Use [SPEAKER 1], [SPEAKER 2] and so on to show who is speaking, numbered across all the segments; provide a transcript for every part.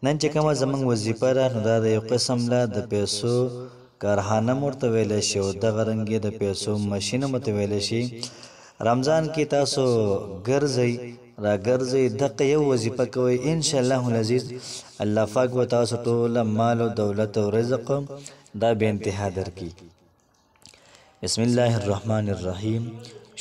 [SPEAKER 1] نن چې کومه زمونږ وظیفه ده نو دا د یو قسم له د پیسو کارخانه ورته ویلی شي او دغه رنګې د پیسو مشین هم ورته ویلی شي. رمضان کې تاسو ګرځئ را ګرځئ دغه یو وظیفه کوئ انشاءالله العزیز الله پاک به تاسو ټوله مال او دولت او رزق دا بې انتها درکړي. بسم الله الرحمن الرحیم.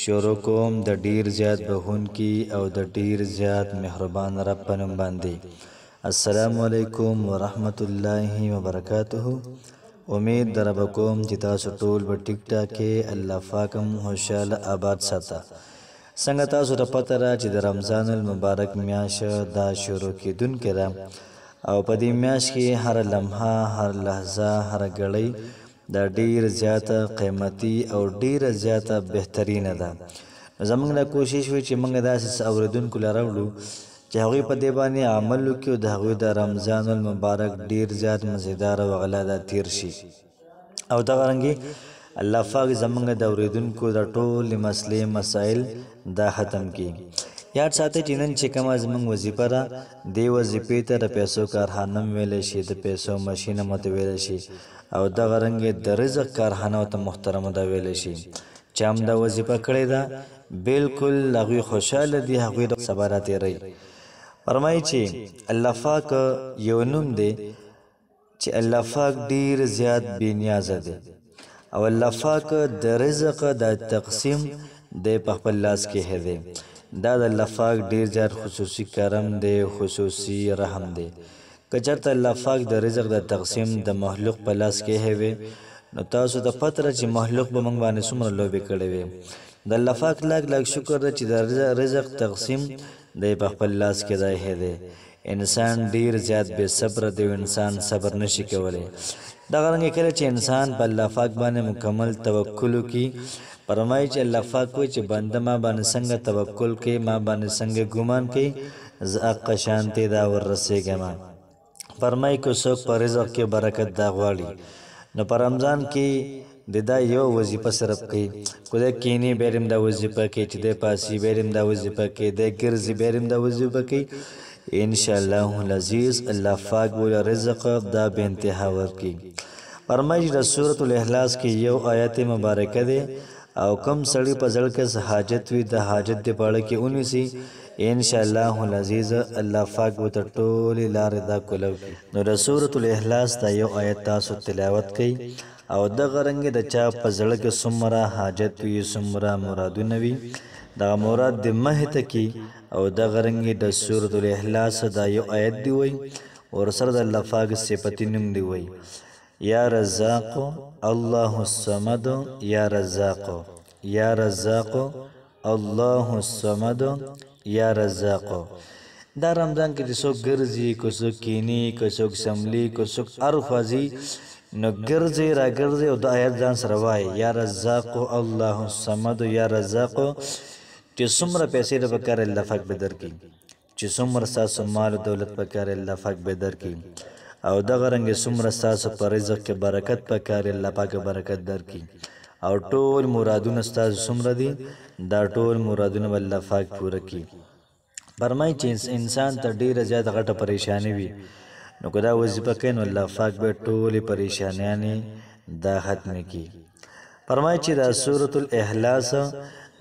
[SPEAKER 1] شروع کوم د ډیر زیات بخونکي او د ډیر زیات مهربان رب په نوم باندې. السلام علیکم ورحمت الله وبرکاته. امید در کوم چې تاسو ټول په ټیک ټاک کې الله پاکم خوشاله آباد ساته. څنګه تاسو ته پته را چې د رمضان المبارک میاشت دا شروع کېدونکې ده او په دې میاشت کې هر لمحه هر لحظه هر غړۍ دا ډیر زیاته قیمتي او ډیر زیاته بهترینه ده. زمونږ نه کوشش وي چې موږ داسې اوریدونکو لراوړو چې هغوی په دې باندې عمل وکړي او د هغوی د رمضان المبارک ډیر زیات مزیدار او غلا دا تیر شي او دغه رنګې الله پاک زمونږ د اوریدونکو د ټولې مسلې مسایل دا ختم کړي. یاد ساتئ چې نن چې کومه زمونږ وظیفه ده دې وظیفې ته د پیسو کارخانه هم ویلی شي د پیسو مشین هم ورته ویلی شي او دغه رنګې د رزق کارخانه ورته محترمه ده ویلی شي. چې هم دا وظیفه کړې ده بالکل هغوی خوشحاله دي هغوی د سبا راتېروي. فرمایي چې الله پاک یو نوم دی چې الله پاک ډیر زیات بې نیازه دی او الله پاک د رزق د تقسیم دی په خپل لاس کې دی. دا د الله پاک ډیر زیات خصوصي کرم دی خصوصي رحم دی. که چېرته الله پاک د رزق د تقسیم د مخلوق په لاس کې وي نو تاسو ته پته ده چې مخلوق به موږ باندې څومره لوبې کړې وي. د الله پاک لاک لاک شکر ده چې د رزق تقسیم دی په خپل لاس کې دی. انسان ډیر زیات بې صبره دی او انسان صبر نشي کولی. دغه رنګې کله چې انسان په الله پاک باندې مکمل توکل وکړي فرمایي چې الله پاک وایي چې بنده ما باندې څنګه توکل کوي ما باندې څنګه ګمان کوي زه هغه شانتې دا وررسېږم. فرمایي که څوک په رزق کې برکت دا غواړي نو په رمضان کې د دا یو وظیفه صرف کوي. که دی کینی بیا هم دا وظیفه کوي چې دی پاسي بیا هم دا وظیفه کوي دی ګرځي بیا هم دا وظیفه کوي انشاءالله العزیز الله پاک به رزق دا بې انتها ورکړي. فرمایي د سورة الاخلاص کې یو آیت مبارکه دی او کم سړی په زړه کې حاجت وي د حاجت د پاړه کې ونیسي انشاءالله العزیز الله پاک به ته ټولې لارې دا کولو کړي. نو د سورة الاخلاص دا یو آیت تاسو تلاوت کوئ او دغه رنګې د چا په زړه کې څومره حاجت وي څومره مرادونه وي دغه مراد د مخې کی او دغه رنګې د سورة الاخلاص دا یو آیت دی وایي ورسره د الله پاک صفتي نوم دی وایي یا رزاق الله الصمد یا رزاق یا رزاق الله الصمد یا رزاق. دا رمضان کې چې څوک ګرځي که څوک کینی که څوک سملی که څوک ارفازي نو ګرځي را ګرځي او د آیت ځان سره وایي یا رزاق الله الصمد یا رزاق چې څومره پیسې د پکار الله پاک به درکړي چې څومره ستاسو مال او دولت پکار الله پاک به درکړي او دغه رنګې څومره ستاسو په رزق کې برکت پکار الله پاک برکت درکړي او ټول مرادونه ستاسو څومره دي دا ټول مرادونه به الله پاک پوره کړي. فرمایي چې انسان ته ډیره زیاته غټه پریشاني وي نو که دا وظیفه کوي نو الله پاک به ټولې پریشانیانې دا ختمې کړي. فرمایي چې دا سورة الاخلاص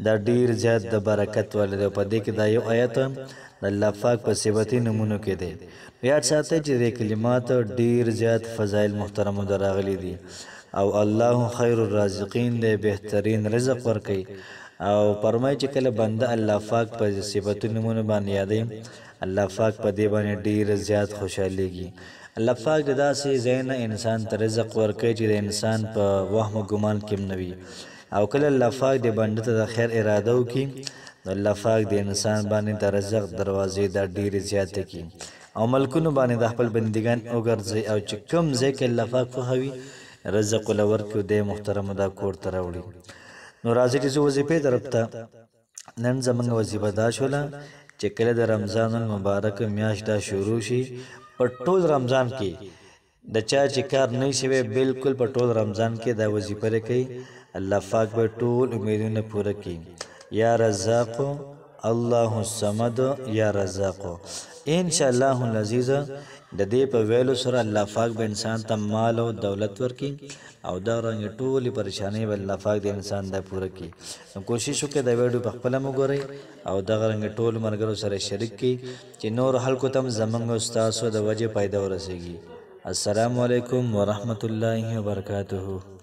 [SPEAKER 1] دا ډیر زیات د برکت والا دی. په دې کې دا یو آیت د الله پاک په صفتي نومونو کې دی. یاد ساتئ چې د کلمات ډیر زیات فضایل محترمو در راغلي دي او الله خیر الرازقین دی بهترین رزق ورکوي. او فرمایي چې کله بنده الله پاک په صفتي نومونو باندې یادوي الله پاک په دې باندې ډیر زیات خوشحالېږي. الله پاک د داسې ځای نه انسان ته رزق ورکوي چې د انسان په وهم و ګمان کې هم نه وي او کله الله پاک د بنده ته د خیر اراده وکړي نو الله پاک د انسان باندې د رزق دروازې دا ډېرې زیاتې کړي او ملکونو باندې د خپل بندګان وګرځي او چې کوم ځای کې الله پاک خوښوي رزق له ورکړي دی محترمو دا کور ته راوړي. نو راځئ چې زه وظیفې طرف ته نن زموږ وظیفه دا شوله چې کله د رمضان المبارک میاشت دا شروع شي په ټول رمضان کې د چا چې کار نه شوی بالکل په ټول رمضان کې دا وظیفه کوي الله پاک به ټول امیدونه پوره کړي. یا رزاق الله الصمد یا رزاق. ان شاء الله العزیز د دې په ویلو سره الله پاک به انسان ته مال او دولت ورکړي او دا رنګ ټولې پریشانۍ به الله پاک د انسان د پوره کړي. نو کوشش وکړئ دا ویډیو په خپل وګورئ او دا رنګ ټول مرګرو سره شریک کړئ چې نور خلکو ته زمونږ استاد د وجه پیدا ورسیږي. السلام علیکم ورحمت الله وبرکاته.